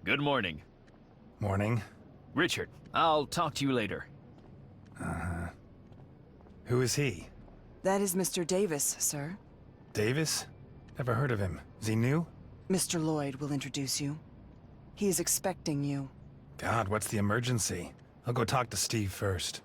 Good morning. Morning. Richard, I'll talk to you later. Who is he? That is Mr. Davis, sir. Davis? Never heard of him. Is he new? Mr. Lloyd will introduce you. He is expecting you. God, what's the emergency? I'll go talk to Steve first.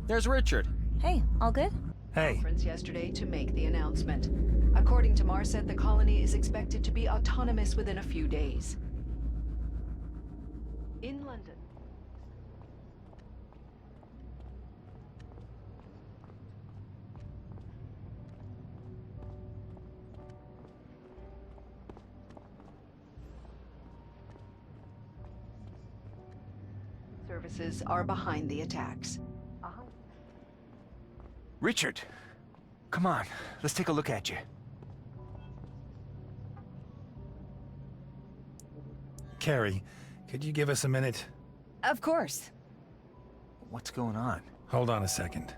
There's Richard. Hey, all good? Hey, Conference yesterday to make the announcement. According to Marset, the colony is expected to be autonomous within a few days. In London. Services are behind the attacks. Richard, come on, let's take a look at you. Carrie, could you give us a minute? Of course. What's going on? Hold on a second.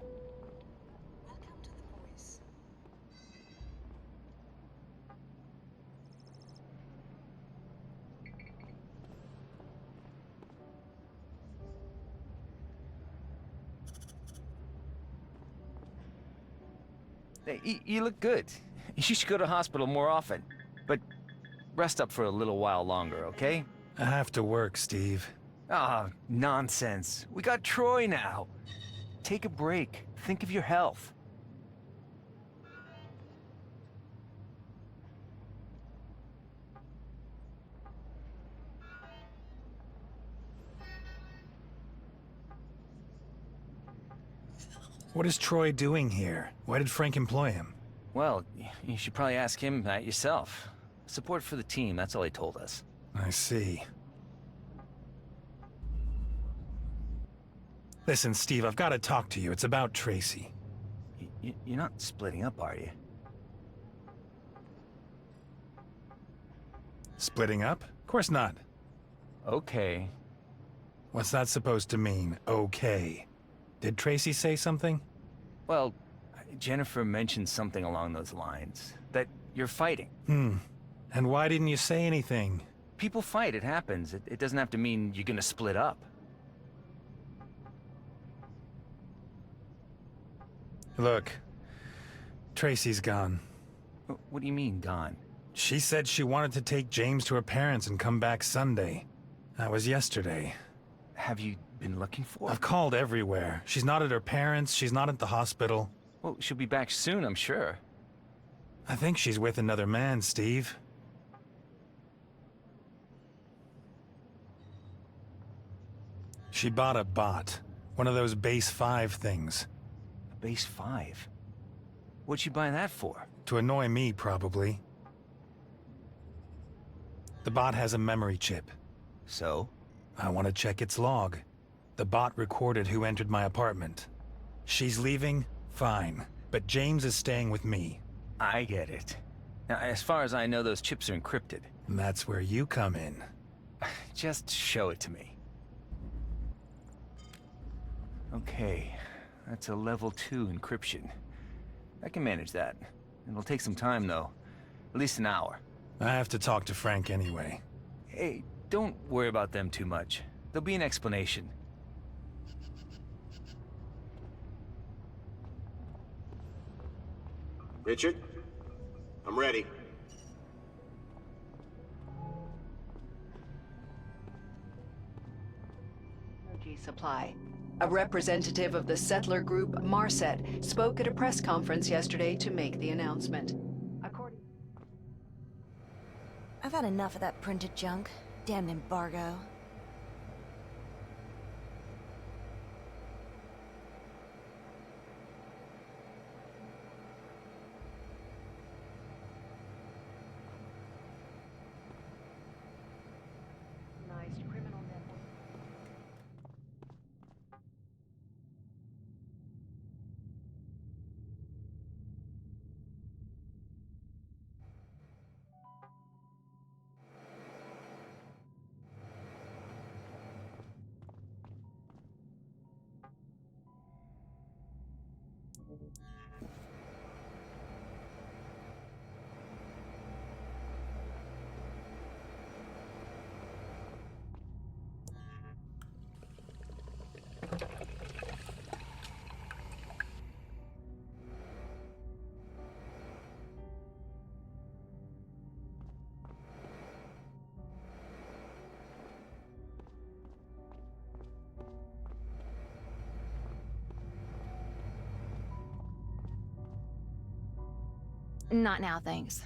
Hey, you look good. You should go to hospital more often. But rest up for a little while longer, okay? I have to work, Steve. Ah, nonsense. We got Troy now. Take a break. Think of your health. What is Troy doing here? Why did Frank employ him? Well, you should probably ask him that yourself. Support for the team, that's all he told us. I see. Listen, Steve, I've got to talk to you. It's about Tracy. You're not splitting up, are you? Splitting up? Of course not. Okay. What's that supposed to mean, okay? Did Tracy say something? Well, Jennifer mentioned something along those lines. That you're fighting. And why didn't you say anything? People fight, it happens. It doesn't have to mean you're gonna split up. Look, Tracy's gone. What do you mean, gone? She said she wanted to take James to her parents and come back Sunday. That was yesterday. Have you been looking for her? I've called everywhere. She's not at her parents, she's not at the hospital. Well, she'll be back soon, I'm sure. I think she's with another man, Steve. She bought a bot. One of those base 5 things. A base 5? What'd she buy that for? To annoy me, probably. The bot has a memory chip. So? I want to check its log. The bot recorded who entered my apartment. She's leaving? Fine. But James is staying with me. I get it. Now, as far as I know, those chips are encrypted. And that's where you come in. Just show it to me. Okay, that's a level 2 encryption. I can manage that. It'll take some time, though. At least an hour. I have to talk to Frank anyway. Hey, don't worry about them too much. There'll be an explanation. Richard? I'm ready. Energy supply. A representative of the settler group, Marset, spoke at a press conference yesterday to make the announcement. According I've had enough of that printed junk. Damn embargo. Not now, thanks.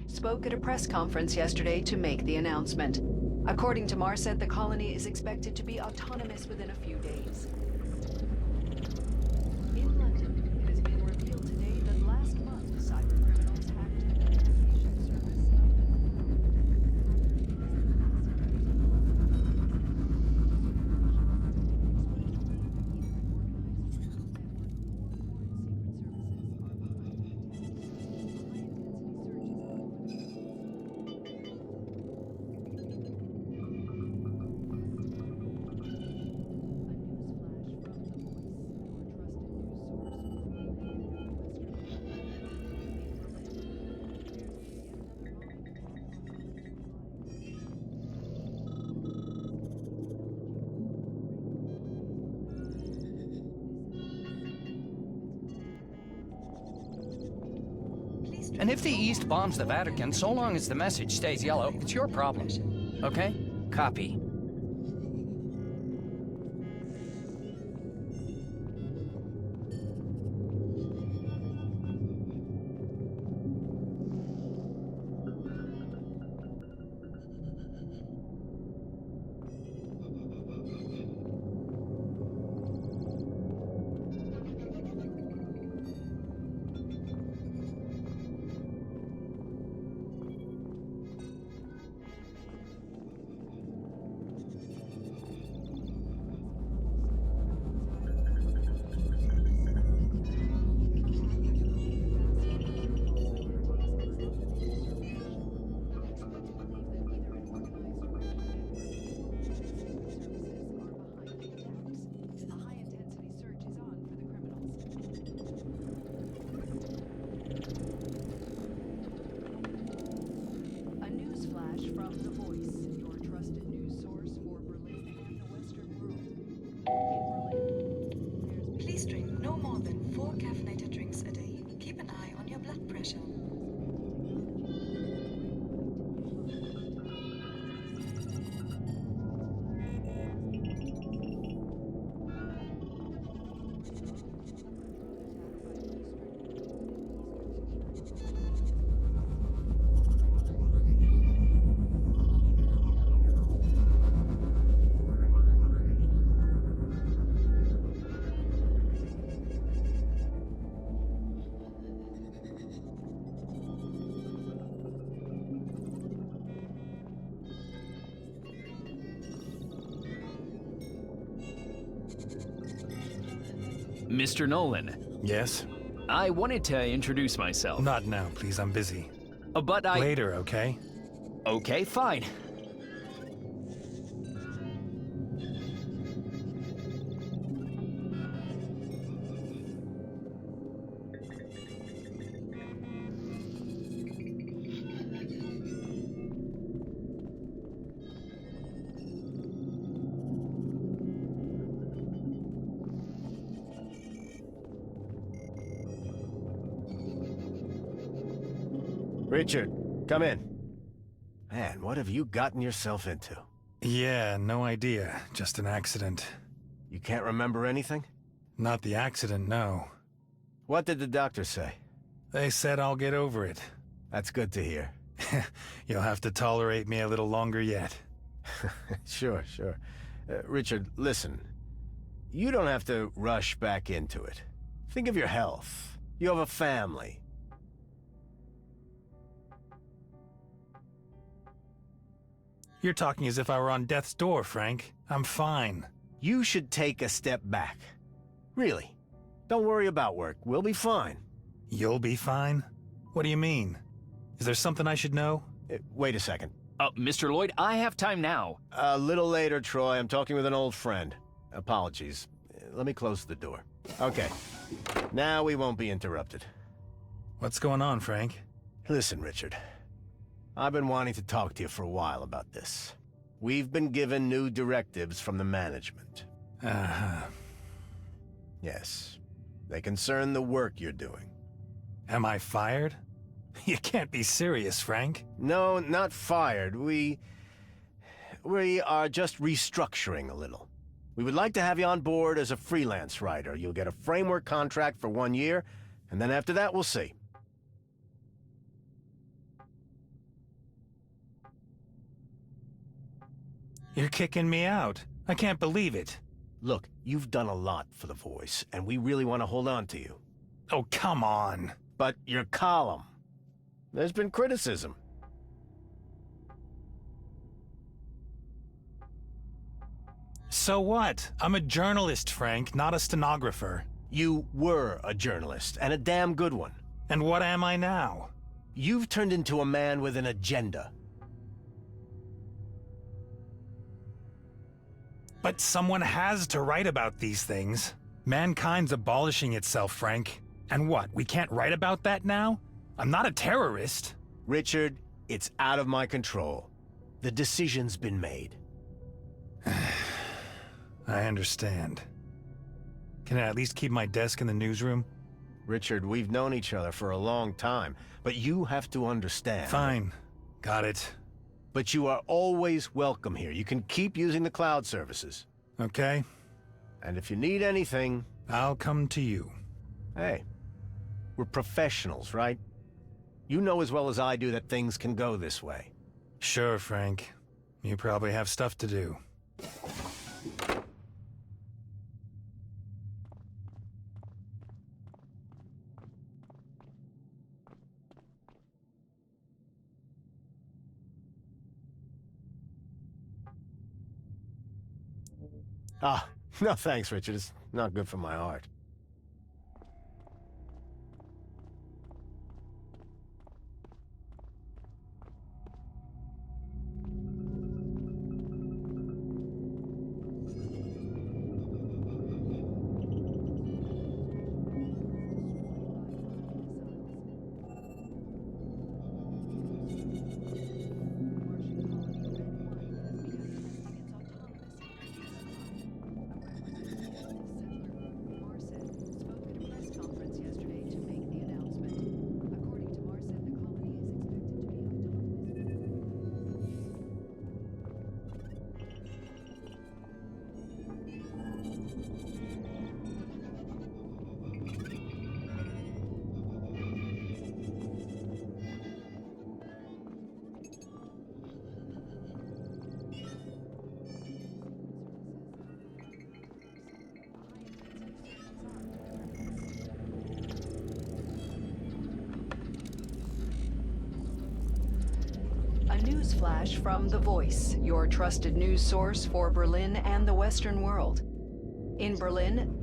Spoke at a press conference yesterday to make the announcement. According to Marset, the colony is expected to be autonomous within a few days. In London, it has been revealed today that last month, cybercriminals hacked the communication service And if the East bombs the Vatican, so long as the message stays yellow, it's your problem. Okay? Copy. Please drink no more than 4 caffeinated drinks a day. Keep an eye on your blood pressure. Mr. Nolan, Yes? I wanted to introduce myself. Not now, please. I'm busy. But I... Later, okay? Okay, fine. Richard, come in. Man, what have you gotten yourself into? Yeah, no idea. Just an accident. You can't remember anything? Not the accident, no. What did the doctor say? They said I'll get over it. That's good to hear. You'll have to tolerate me a little longer yet. Sure. Richard, listen. You don't have to rush back into it. Think of your health. You have a family. You're talking as if I were on death's door, Frank. I'm fine. You should take a step back. Really. Don't worry about work. We'll be fine. You'll be fine? What do you mean? Is there something I should know? Wait a second. Mr. Lloyd, I have time now. A little later, Troy. I'm talking with an old friend. Apologies. Let me close the door. Okay. Now we won't be interrupted. What's going on, Frank? Listen, Richard. I've been wanting to talk to you for a while about this. We've been given new directives from the management. Uh-huh. Yes. They concern the work you're doing. Am I fired? You can't be serious, Frank. No, not fired. We are just restructuring a little. We would like to have you on board as a freelance writer. You'll get a framework contract for 1 year, and then after that, we'll see. You're kicking me out. I can't believe it. Look, you've done a lot for The Voice, and we really want to hold on to you. Oh, come on. But your column, there's been criticism. So what? I'm a journalist, Frank, not a stenographer. You were a journalist, and a damn good one. And what am I now? You've turned into a man with an agenda. But someone has to write about these things. Mankind's abolishing itself, Frank. And what, we can't write about that now? I'm not a terrorist. Richard, it's out of my control. The decision's been made. I understand. Can I at least keep my desk in the newsroom? Richard, we've known each other for a long time, but you have to understand. Fine. Got it. But you are always welcome here. You can keep using the cloud services. Okay. And if you need anything... I'll come to you. Hey, we're professionals, right? You know as well as I do that things can go this way. Sure, Frank. You probably have stuff to do. Ah, no thanks, Richard. It's not good for my heart. News flash from The Voice, your trusted news source for Berlin and the Western world. In Berlin,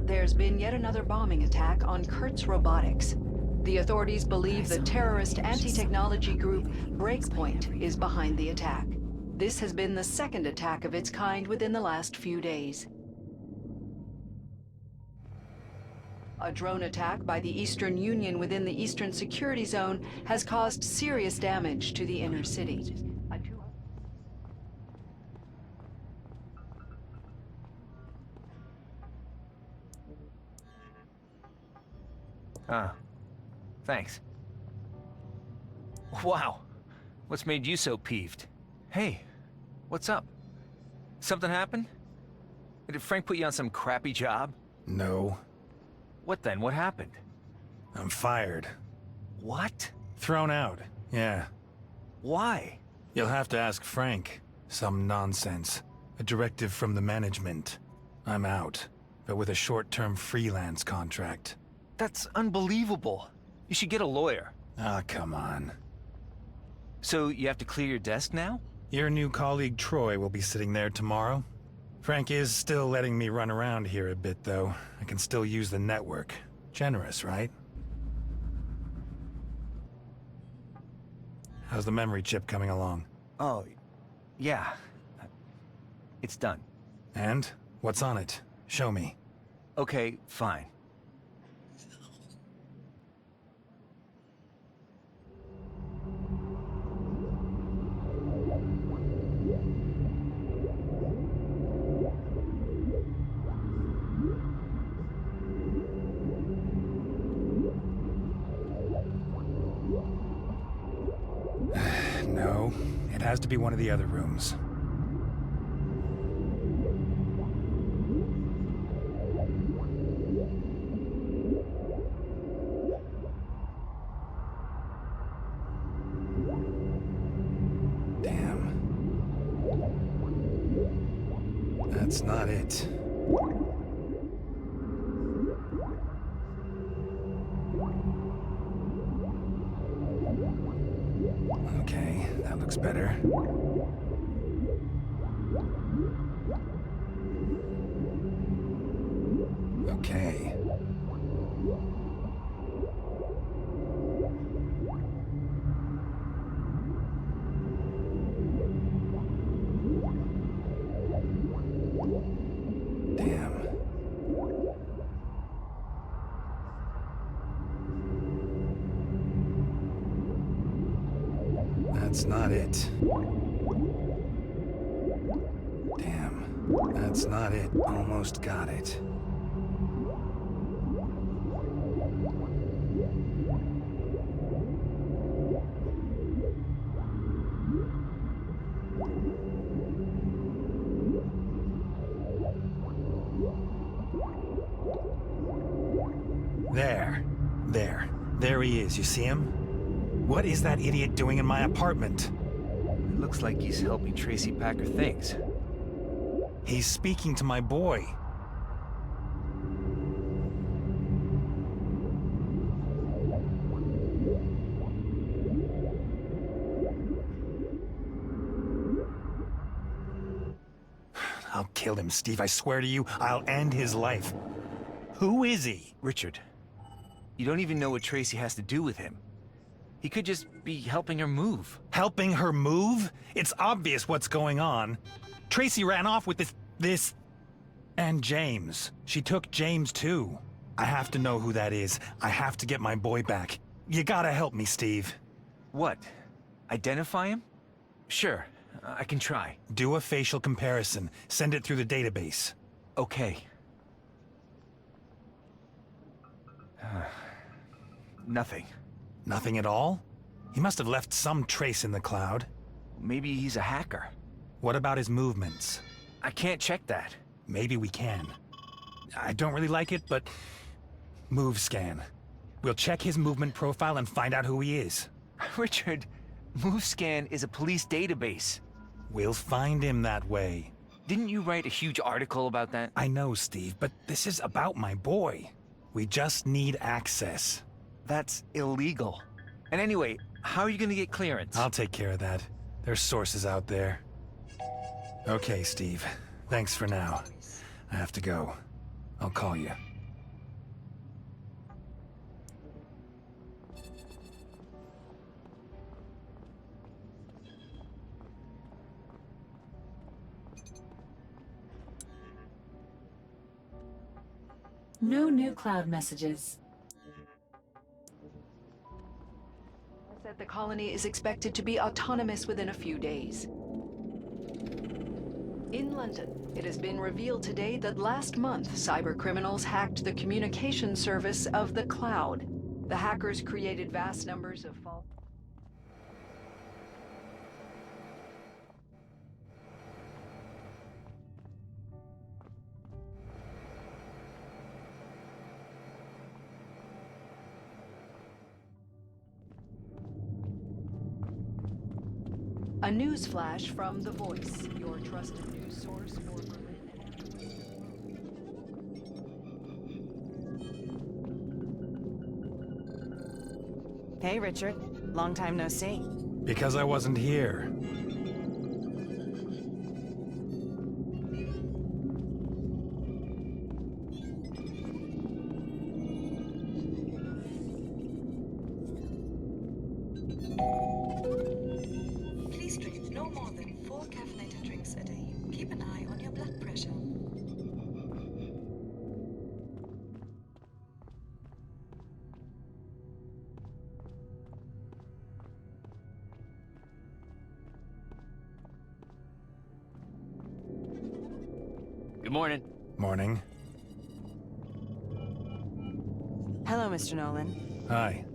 there's been yet another bombing attack on Kurtz Robotics. The authorities believe the terrorist anti-technology group Breakpoint is behind the attack. This has been the second attack of its kind within the last few days. A drone attack by the Eastern Union within the Eastern Security Zone has caused serious damage to the inner city. Thanks. Wow. What's made you so peeved? Hey, what's up? Something happened? Did Frank put you on some crappy job? No. What then? What happened? I'm fired. What? Thrown out, yeah. Why? You'll have to ask Frank. Some nonsense. A directive from the management. I'm out, but with a short-term freelance contract. That's unbelievable. You should get a lawyer. Ah, come on. So you have to clear your desk now? Your new colleague Troy will be sitting there tomorrow. Frank is still letting me run around here a bit, though. I can still use the network. Generous, right? How's the memory chip coming along? Oh, yeah. It's done. And? What's on it? Show me. Okay, fine. No, it has to be one of the other rooms. That's not it. Okay, that looks better. Okay. Damn. That's not it. Damn. That's not it. Almost got it. There he is. You see him? What is that idiot doing in my apartment? It looks like he's helping Tracy pack her things. He's speaking to my boy. I'll kill him, Steve. I swear to you, I'll end his life. Who is he? Richard, you don't even know what Tracy has to do with him. He could just be helping her move. Helping her move? It's obvious what's going on. Tracy ran off with this... And James. She took James too. I have to know who that is. I have to get my boy back. You gotta help me, Steve. What? Identify him? Sure, I can try. Do a facial comparison. Send it through the database. Okay. Nothing. Nothing at all? He must have left some trace in the cloud. Maybe he's a hacker. What about his movements? I can't check that. Maybe we can. I don't really like it, but... Move scan. We'll check his movement profile and find out who he is. Richard, MoveScan is a police database. We'll find him that way. Didn't you write a huge article about that? I know, Steve, but this is about my boy. We just need access. That's illegal. And anyway, how are you gonna get clearance? I'll take care of that. There's sources out there. Okay, Steve. Thanks for now. I have to go. I'll call you. No new cloud messages. Said the colony is expected to be autonomous within a few days. In London, it has been revealed today that last month, cybercriminals hacked the communication service of the Cloud. The hackers created vast numbers of false... A news flash from The Voice, your trusted news source for Berlin and... Hey, Richard. Long time no see. Because I wasn't here. Please drink no more than 4 caffeinated drinks a day. Keep an eye on your blood pressure. Good morning. Morning. Hello, Mr. Nolan. Hi.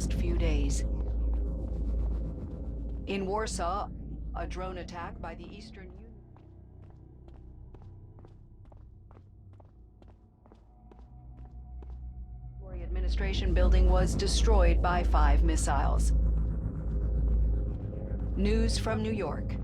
last few days. In Warsaw, a drone attack by the Eastern Union. The administration building was destroyed by 5 missiles. News from New York.